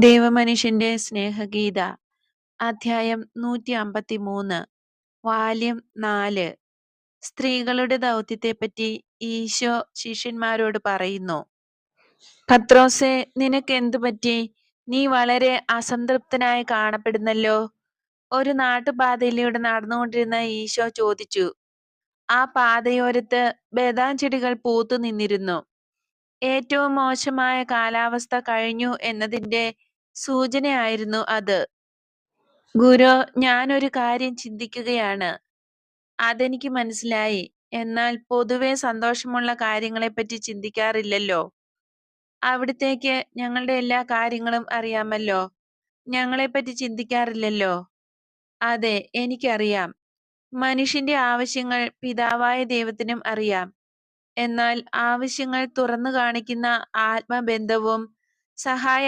ദൈവമനുഷ്യന്റെ സ്നേഹഗീത അധ്യായം 153 വാല്യം 4 സ്ത്രീകളുടെ ദൗത്യത്തെപ്പറ്റി ഈശോ ശിഷ്യന്മാരോട് പറയുന്നു. പത്രോസേ, നിനക്കെന്തു പറ്റി? നീ വളരെ അസംതൃപ്തനായി കാണപ്പെടുന്നല്ലോ. ഒരു നാട്ടുപാതയിലൂടെ നടന്നുകൊണ്ടിരുന്ന ഈശോ ചോദിച്ചു. ആ പാതയോരത്ത് ബദാം ചെടികൾ പൂത്തു നിന്നിരുന്നു. ഏറ്റവും മോശമായ കാലാവസ്ഥ കഴിഞ്ഞു എന്നതിന്റെ സൂചനയായിരുന്നു അത്. ഗുരു, ഞാനൊരു കാര്യം ചിന്തിക്കുകയാണ്. അതെനിക്ക് മനസ്സിലായി. എന്നാൽ പൊതുവെ സന്തോഷമുള്ള കാര്യങ്ങളെപ്പറ്റി ചിന്തിക്കാറില്ലല്ലോ. അവിടുത്തേക്ക് ഞങ്ങളുടെ എല്ലാ കാര്യങ്ങളും അറിയാമല്ലോ. ഞങ്ങളെപ്പറ്റി ചിന്തിക്കാറില്ലല്ലോ. അതെ, എനിക്കറിയാം. മനുഷ്യന്റെ ആവശ്യങ്ങൾ പിതാവായ ദൈവത്തിനും അറിയാം. എന്നാൽ ആവശ്യങ്ങൾ തുറന്നു കാണിക്കുന്ന ആത്മബന്ധവും സഹായ